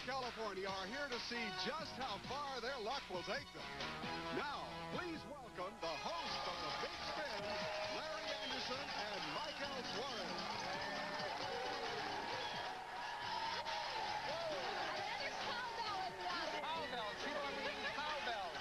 California are here to see just how far their luck will take them. Now, please welcome the hosts of the Big Spin, Larry Anderson and Michael Suarez. Cowbells. People are ringing cowbells.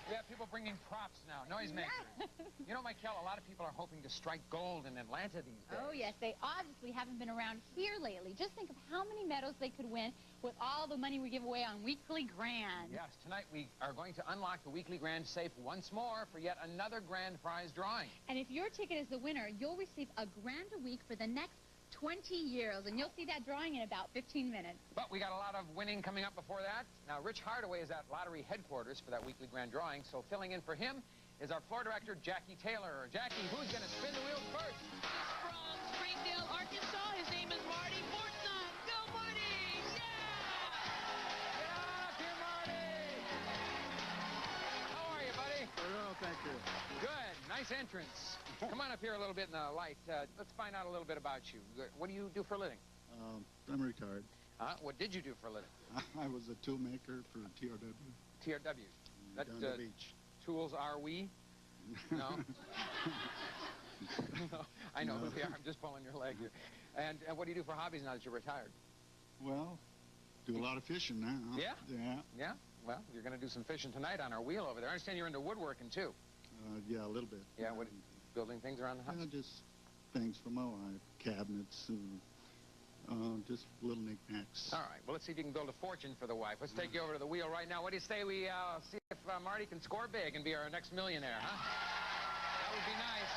We have people bringing props now, noisemakers. You know, Michael, a lot of people are hoping to strike gold in Atlanta these days. Oh, yes. They obviously haven't been around here lately. Just think of how many medals they could win with all the money we give away on Weekly Grand. Yes, tonight we are going to unlock the Weekly Grand safe once more for yet another grand prize drawing. And if your ticket is the winner, you'll receive $1 grand a week for the next 20 years, and you'll see that drawing in about 15 minutes. But we got a lot of winning coming up before that. Now, Rich Hardaway is at lottery headquarters for that Weekly Grand drawing, so filling in for him is our floor director, Jackie Taylor. Jackie, who's going to spin the wheel first? From Springdale, Arkansas, his name is Marty Fortson. Go, Marty! Yeah! Get on up here, Marty! How are you, buddy? Well, thank you. Good. Nice entrance. Come on up here a little bit in the light. Let's find out a little bit about you. What do you do for a living? I'm retired. What did you do for a living? I was a tool maker for TRW. TRW. Down the beach. Tools are we? No? No, I know who they are. I'm just pulling your leg here. And what do you do for hobbies now that you're retired? Well, do a lot of fishing now. Yeah? Yeah. Yeah? Well, you're going to do some fishing tonight on our wheel over there. I understand you're into woodworking, too. Yeah, a little bit. Yeah, what, building things around the house? Just things for my wife, cabinets, and just little knickknacks. All right, well, let's see if you can build a fortune for the wife. Let's take you over to the wheel right now. What do you say we see if Marty can score big and be our next millionaire, huh? That would be nice.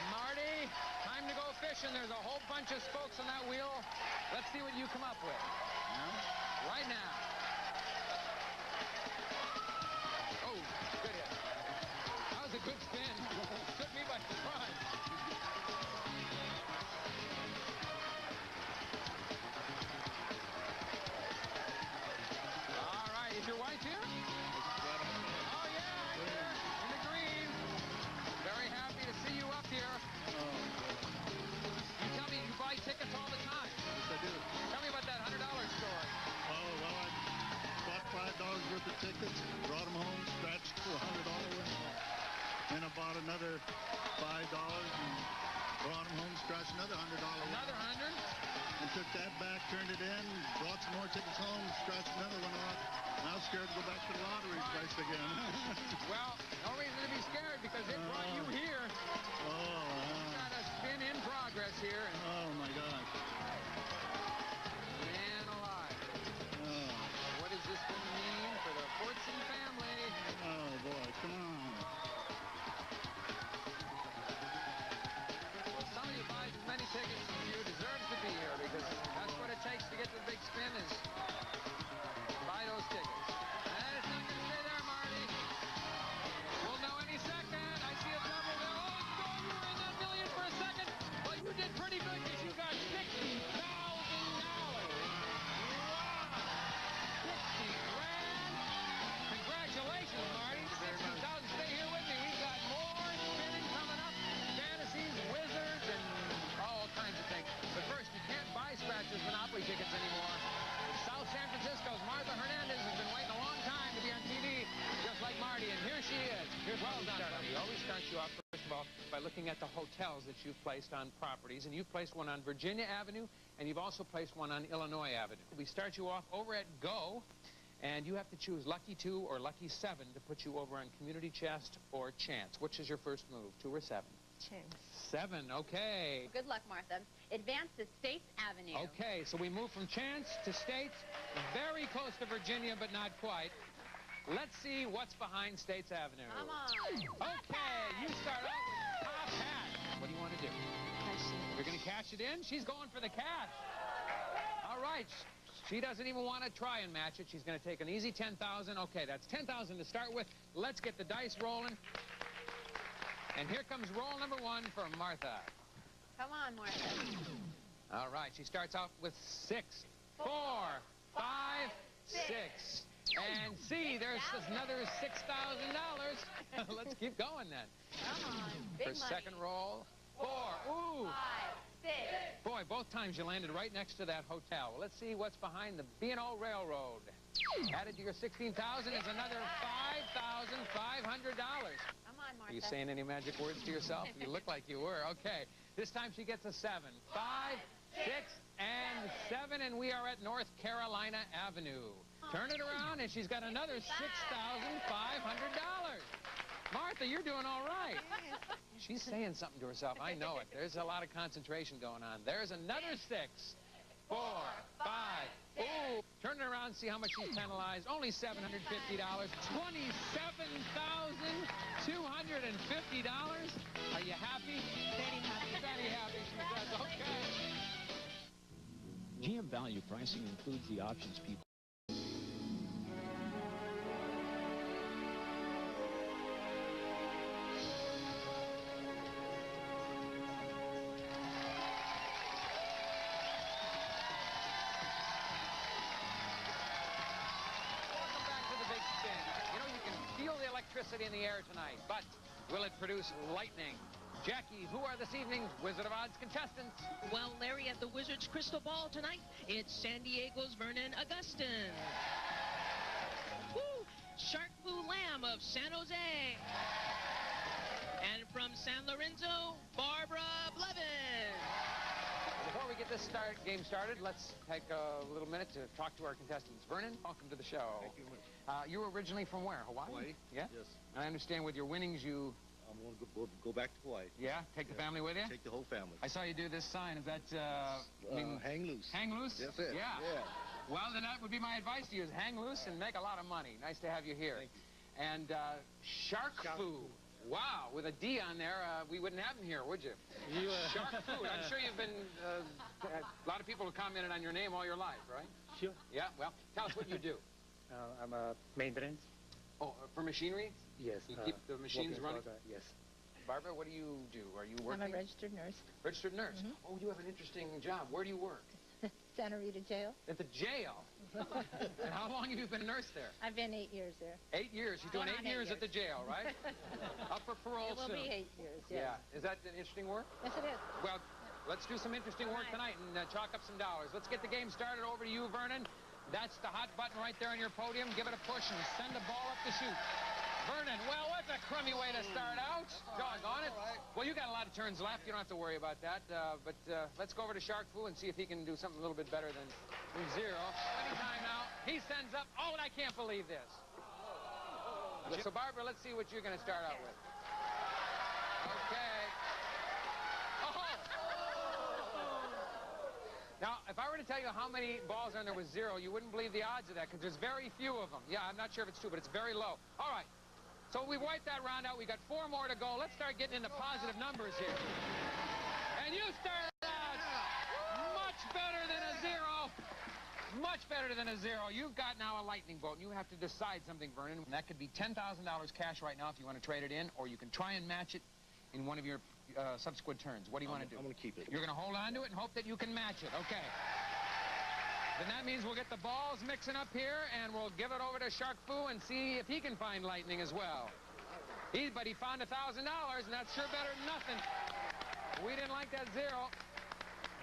Marty, time to go fishing. There's a whole bunch of spokes on that wheel. Let's see what you come up with. Yeah? Right now. Oh, good hit. That was a good spin. Took me by surprise. All right, is your wife here? Oh, yeah, I'm here in the green. Very happy to see you up here. You tell me you buy tickets all the time. Yes, I do. Tell me about that $100 story. Oh, well, I bought $5 worth of tickets, brought them home, scratched for a $100 win. Then I bought another $5 and brought them home, scratched another $100 win. Another 100? And took that back, turned it in, brought some more tickets home, scratched another one off. And I was scared to go back to the lottery place again. Well, no reason to be scared because it brought you here. Got a spin in progress here. And Oh, my gosh. man alive. Oh, What does this going to mean for the Fortson family? oh, boy, come on. Well, some of you buy as many tickets as you deserve to be here because that's what it takes to get the big spin is buy those tickets. And it's not going to stay there, Marty. We'll know any second. I see a double there. Oh, it's going. You were in that million for a second. Well, you did pretty good because you got $60,000. Wow. 60 grand. Congratulations, Marty. 60,000. Stay here with me. We've got more spinning coming up. Fantasies, wizards, and all kinds of things. But first, you can't buy scratchers Monopoly tickets anymore. South San Francisco's Martha Hernandez has been waiting a long time to be on TV, just like Marty, and here she is. Here's how we start. We always start you off, first of all, by looking at the hotels that you've placed on properties, and you've placed one on Virginia Avenue, and you've also placed one on Illinois Avenue. We start you off over at Go, and you have to choose Lucky 2 or Lucky 7 to put you over on Community Chest or Chance. Which is your first move, 2 or 7? Chance. 7, okay. Good luck, Martha. Advance to States Avenue. Okay, so we move from Chance to States, very close to Virginia, but not quite. Let's see what's behind States Avenue. Come on. Okay, you start out with top hat. What do you want to do? You're going to cash it in? She's going for the cash. All right. She doesn't even want to try and match it. She's going to take an easy 10,000. Okay, that's 10,000 to start with. Let's get the dice rolling. And here comes roll number 1 for Martha. Come on, Martha. All right, she starts off with 6, 4, 5, 6. And see, there's another $6,000. Let's keep going then. Come on. Big For money. second roll, 4. Ooh. 5, Boy, both times you landed right next to that hotel. Well, let's see what's behind the B&O Railroad. Added to your $16,000 is another $5,500. Come on, Martha. Are you saying any magic words to yourself? You look like you were. Okay. This time she gets a 7. 5, 6, and 7, and we are at North Carolina Avenue. Turn it around, and she's got another $6,500. Martha, you're doing all right. She's saying something to herself. I know it. There's a lot of concentration going on. There's another 6. 4, 5. Ooh. Turn it around and see how much she's penalized. Only $750. $27,250. Are you happy? Very happy. Very happy. She says, okay. GM value pricing includes the options people. In the air tonight, but will it produce lightning? Jackie, who are this evening's Wizard of Odds contestants? Well, Larry, at the Wizard's crystal ball tonight, it's San Diego's Vernon Augustin. Woo! Shark Fu Lamb of San Jose. And from San Lorenzo, Barbara Blevins. Before we get this game started, let's take a little minute to talk to our contestants. Vernon, welcome to the show. Thank you. You were originally from where? Hawaii? Hawaii. Yeah? Yes. And I understand with your winnings, you... I'm going to go back to Hawaii. Yeah? Take the family with you? Take the whole family. I saw you do this sign. Is that, hang loose. Hang loose? That's it. Yeah. Well, then that would be my advice to you, is hang loose and make a lot of money. Nice to have you here. Thank you. And Shark Fu. Wow, with a D on there, we wouldn't have him here, would you? Shark Fu. I'm sure you've been... a lot of people have commented on your name all your life, right? Sure. Yeah, well, tell us what you do. I'm a maintenance. Oh, for machinery? Yes. You keep the machines running? Yes. Barbara, what do you do? Are you working? I'm a registered nurse. Registered nurse? Oh, you have an interesting job. Where do you work? Santa Rita Jail. At the jail? And how long have you been a nurse there? I've been 8 years there. 8 years? You're doing 8 years at the jail, right? Up for parole It will soon. be 8 years, yes. Yeah. Is that an interesting work? Yes, it is. Well, let's do some interesting work tonight and chalk up some dollars. Let's get the game started. Over to you, Vernon. That's the hot button right there on your podium. Give it a push and send the ball up the chute. Vernon, well, what's a crummy way to start out? Doggone it. Well, you got a lot of turns left. You don't have to worry about that. But let's go over to Shark Fu and see if he can do something a little bit better than 0. Anytime now. He sends up. Oh, and I can't believe this. So, Barbara, let's see what you're going to start out with. Okay. Oh! Now, if I were to tell you how many balls are in there with 0, you wouldn't believe the odds of that, because there's very few of them. Yeah, I'm not sure if it's true, but it's very low. All right. So we wiped that round out. We got 4 more to go. Let's start getting into positive numbers here. And you started out much better than a 0. Much better than a 0. You've got now a lightning bolt, and you have to decide something, Vernon. And that could be $10,000 cash right now if you want to trade it in, or you can try and match it in one of your subsequent turns. What do you want to do? I'm going to keep it. You're going to hold on to it and hope that you can match it. Okay. Then that means we'll get the balls mixing up here, and we'll give it over to Shark Fu and see if he can find lightning as well. But he found $1,000, and that's sure better than nothing. We didn't like that 0.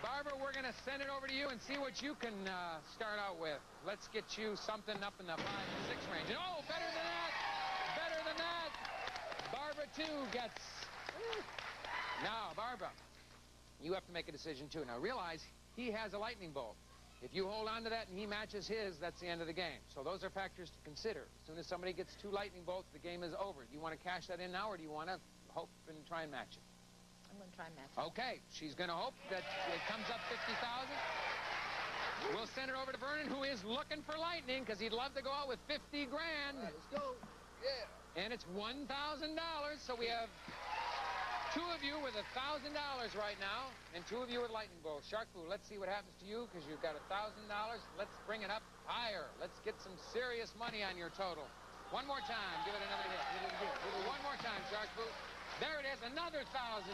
Barbara, we're going to send it over to you and see what you can start out with. Let's get you something up in the 5 and 6 range. And, oh, better than that! Better than that! Barbara, too, gets... Now, Barbara, you have to make a decision, too. Now, realize he has a lightning bolt. If you hold on to that and he matches his, that's the end of the game. So those are factors to consider. As soon as somebody gets 2 lightning bolts, the game is over. Do you want to cash that in now, or do you want to hope and try and match it? I'm going to try and match it. Okay, she's going to hope that it comes up 50,000. We'll send it over to Vernon, who is looking for lightning, because he'd love to go out with 50 grand. All right, let's go. Yeah. And it's $1,000, so we have 2 of you with $1,000 right now, and 2 of you with lightning bolts. Shark Fu, let's see what happens to you, because you've got $1,000. Let's bring it up higher. Let's get some serious money on your total. One more time. Give it another hit. One more time, Shark Fu. There it is, another $1,000.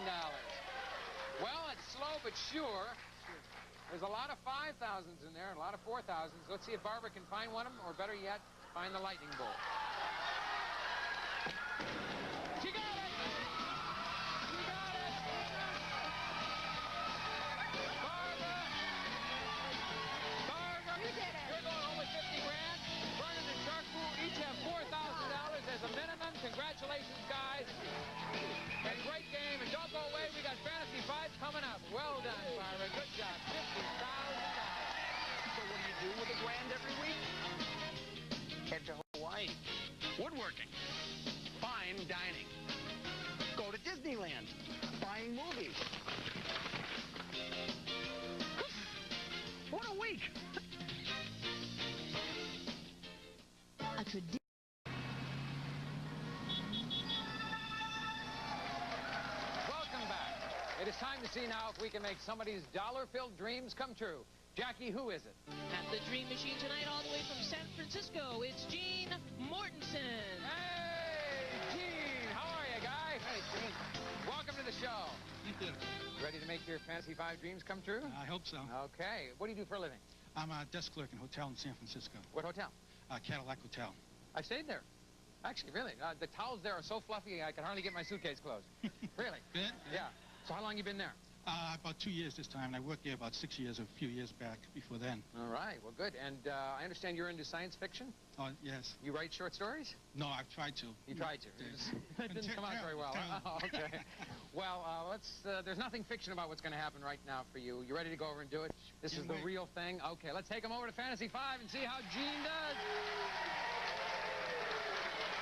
Well, it's slow but sure. There's a lot of 5,000s in there, and a lot of 4,000s. Let's see if Barbara can find one of them, or better yet, find the lightning bolt. She got it! She got it! week. A tradition. Welcome back. It is time to see now if we can make somebody's dollar-filled dreams come true. Jackie, who is it? At the Dream Machine tonight, all the way from San Francisco, it's Gene Mortensen. Hey, Gene. How are you, guy? Hey, Gene. Welcome to the show. Thank you. Ready to make your Fantasy 5 dreams come true? I hope so. Okay. What do you do for a living? I'm a desk clerk in a hotel in San Francisco. What hotel? Cadillac Hotel. I stayed there. Actually, really. The towels there are so fluffy, I can hardly get my suitcase closed. Really? Yeah. So how long you been there? About 2 years this time, and I worked there about 6 years, a few years back before then. All right. Well, good. And I understand you're into science fiction? Oh, yes. You write short stories? No, I've tried to. You tried to. That didn't come out very well. Oh, okay. Well, there's nothing fiction about what's going to happen right now for you. You ready to go over and do it? This is the real thing? Okay, let's take him over to Fantasy 5 and see how Gene does.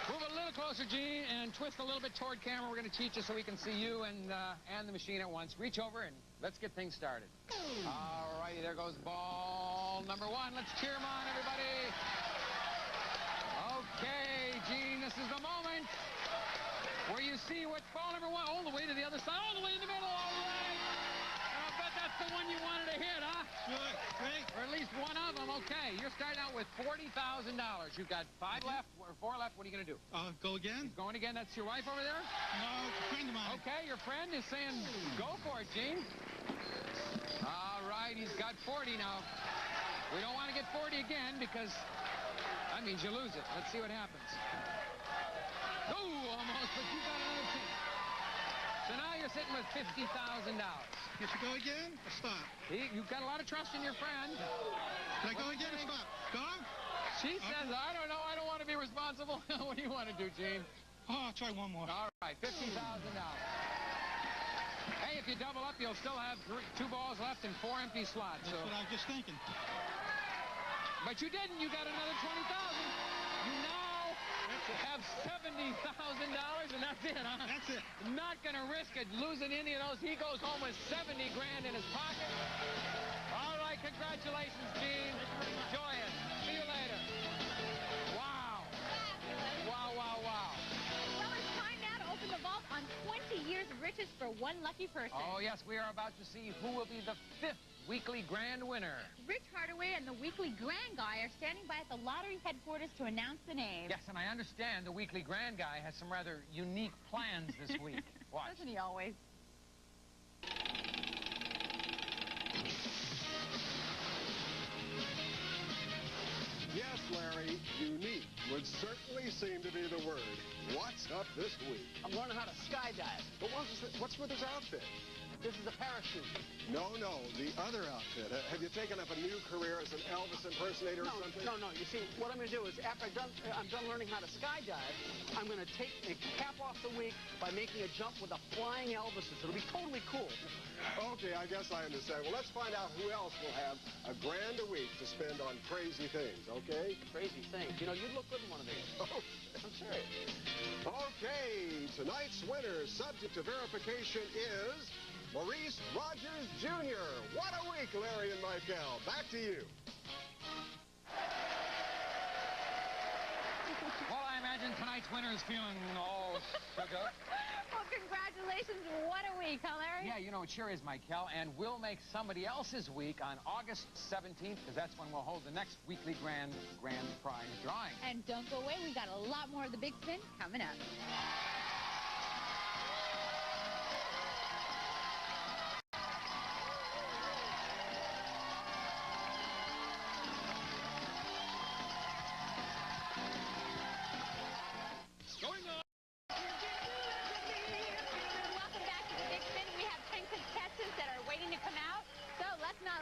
Move a little closer, Gene, and twist a little bit toward camera. We're going to teach you so we can see you and the machine at once. Reach over and let's get things started. All righty, there goes ball number 1. Let's cheer him on, everybody. Okay, Gene, this is the moment where you see what ball number 1, all the way to the other side, all the way in the middle, all right. And I bet that's the one you wanted to hit, huh? Good, great. Or at least one of them. Okay, you're starting out with $40,000. You've got 5 left or 4 left. What are you going to do? Go again? Going again? That's your wife over there? No, a friend of mine. Okay, your friend is saying go for it, Gene. All right, he's got 40 now. We don't want to get 40 again because that means you lose it. Let's see what happens. Oh, almost, but you got another 10. So now you're sitting with $50,000. You should go again or stop? You've got a lot of trust in your friend. Should I go again or stop? Go? She says, I don't know. I don't want to be responsible. What do you want to do, Gene? Oh, I'll try one more. All right, $50,000. Hey, if you double up, you'll still have 2 balls left and 4 empty slots. That's what I was just thinking. But you didn't. You got another $20,000. You now have $70,000, and that's it, huh? That's it. Not going to risk it losing any of those. He goes home with 70 grand in his pocket. All right, congratulations, Gene. Enjoy it. See you later. Wow. Wow, wow, wow. Well, it's time now to open the vault on 20 years of riches for one lucky person. Oh, yes, we are about to see who will be the 5th weekly grand winner. Rich Hardaway and the weekly grand guy are standing by at the lottery headquarters to announce the name. Yes, and I understand the weekly grand guy has some rather unique plans this week. Watch. Doesn't he always? Yes, Larry, unique would certainly seem to be the word. What's up this week? I'm learning how to skydive. But what's with his outfit? This is a parachute. No, the other outfit. Have you taken up a new career as an Elvis impersonator or something? No. You see, what I'm going to do is after I'm done learning how to skydive, I'm going to cap off the week by making a jump with a flying Elvis. It'll be totally cool. Okay, I guess I understand. Well, let's find out who else will have $1 grand a week to spend on crazy things, okay? Crazy things. You know, you'd look good in one of these. Okay. I'm serious. Okay, tonight's winner, subject to verification, is Maurice Rogers, Jr. What a week, Larry and Michael. Back to you. Well, I imagine tonight's winner is feeling all shook up. Well, congratulations. What a week, huh, Larry? Yeah, you know, it sure is, Michael. And we'll make somebody else's week on August 17th, because that's when we'll hold the next weekly grand prize drawing. And don't go away. We got a lot more of the Big Spin coming up.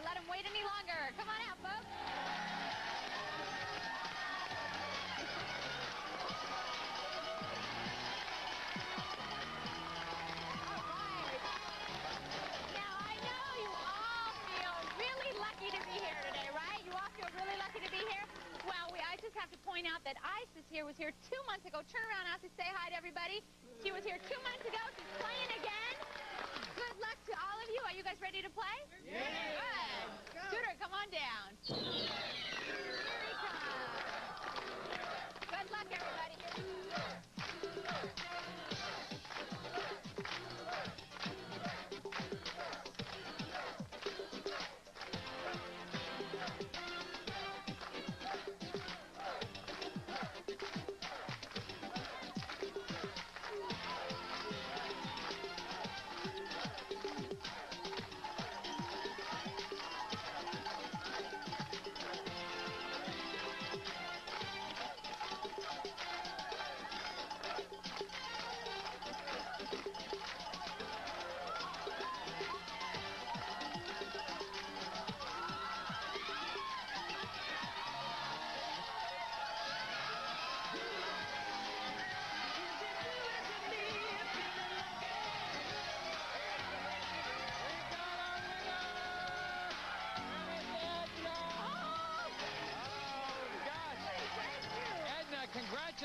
Let them wait any longer. Come on out, folks. All right. Now, I know you all feel really lucky to be here today, right? You all feel really lucky to be here? Well, I just have to point out that Isis here was here 2 months ago. Turn around, Isis. Say hi to everybody. She was here 2 months ago. She's playing again. Good luck to all of you. Are you guys ready to play? Yeah. Good. Shooter, come on down.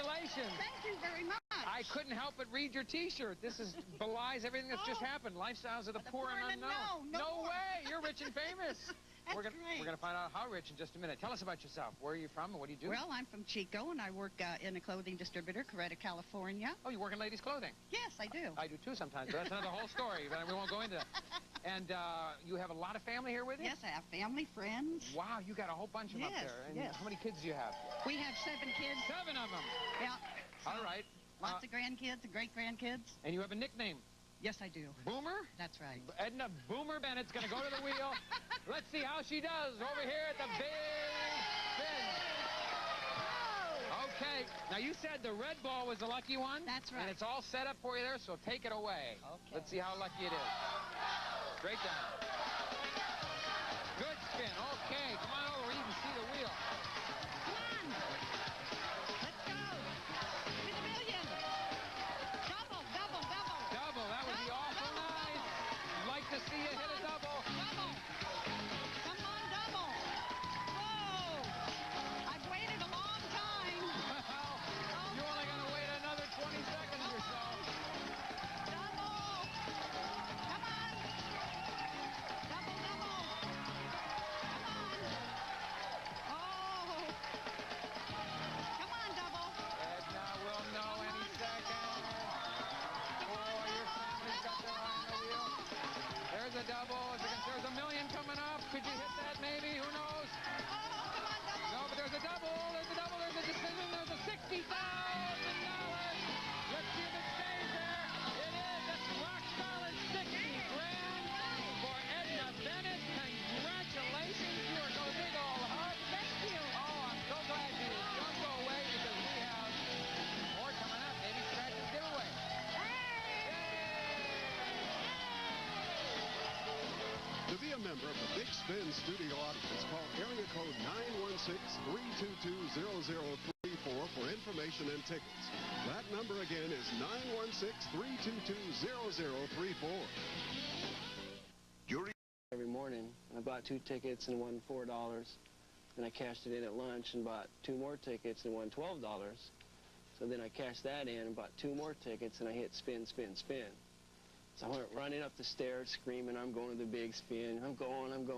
Congratulations. Thank you very much. I couldn't help but read your T-shirt. This belies everything that's just happened. Lifestyles of the poor and unknown. No way. You're rich and famous. We're gonna find out how rich in just a minute. Tell us about yourself. Where are you from and what do you do? Well, I'm from Chico, and I work in a clothing distributor, Coretta, California. Oh, you work in ladies' clothing? Yes, I do. I do too sometimes, but that's another whole story. But we won't go into that. And you have a lot of family here with you? Yes, I have family, friends. Wow, you got a whole bunch of them up Yes, there. And yes. how many kids do you have? We have 7 kids. 7 of them. Yeah. All right. Lots of grandkids and great-grandkids. And you have a nickname? Yes, I do. Boomer? That's right. Edna Boomer Bennett's going to go to the wheel. Let's see how she does over here at the Big Spin. Okay. Now, you said the red ball was the lucky one? That's right. And it's all set up for you there, so take it away. Okay. Let's see how lucky it is. Straight down. Good spin. Okay. Come on over where you can see the wheel. Come on. Let's go. To the million. Double, double, double. Double. That would be awful nice. I'd like to see you hit a double. Double. Come on, double. Whoa. I've waited a long time. Well, you're only going to wait another 20 seconds or so. Double. Come on. Double, double. Come on. Oh. Come on, double. Edna will know any second. Oh, your family's got their eye on the wheel. There's a double. There's a million coming up. Could you hit that maybe? Who knows? No, but there's a double. There's a double. There's a decision. There's a $60,000. Let's see if it stays there. It is. That's rock solid 60 grand for Edna Bennett. Congratulations. You are going to big old hug. Thank you. Oh, I'm so glad you don't go away because we have more coming up. Maybe Scratch's giveaway. To be a member of the Big Spin studio audience, call area code 916-322-0034 for information and tickets. That number again is 916-322-0034. Every morning, I bought 2 tickets and won $4. Then I cashed it in at lunch and bought 2 more tickets and won $12. So then I cashed that in and bought 2 more tickets and I hit spin, spin, spin. So I went running up the stairs screaming, I'm going to the big spin, I'm going. And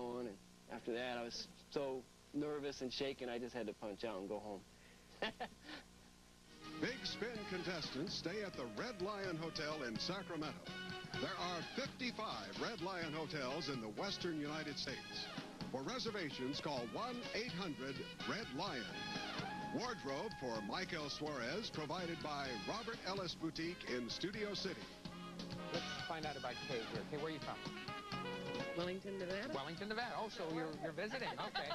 after that, I was so nervous and shaken, I just had to punch out and go home. Big Spin contestants stay at the Red Lion Hotel in Sacramento. There are 55 Red Lion hotels in the western United States. For reservations, call 1-800-RED-LION. Wardrobe for Michael Suarez, provided by Robert Ellis Boutique in Studio City. Let's find out about Kay here. Kay, where are you from? Wellington, Nevada. Wellington, Nevada. Oh, so you're visiting. Okay.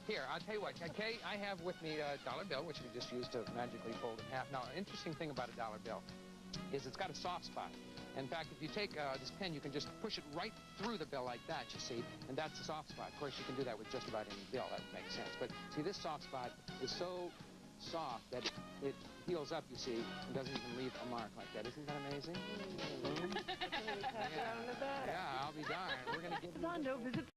Here, I'll tell you what. Kay, I have with me a dollar bill, which we just used to magically fold in half. Now, an interesting thing about a dollar bill is it's got a soft spot. In fact, if you take this pen, you can just push it right through the bill like that, you see, and that's the soft spot. Of course, you can do that with just about any bill. That makes sense. But see, this soft spot is so soft that it heals up, you see, and doesn't even leave a mark like that. Isn't that amazing? Yeah, I'll be darned. We're going to give Rondo visits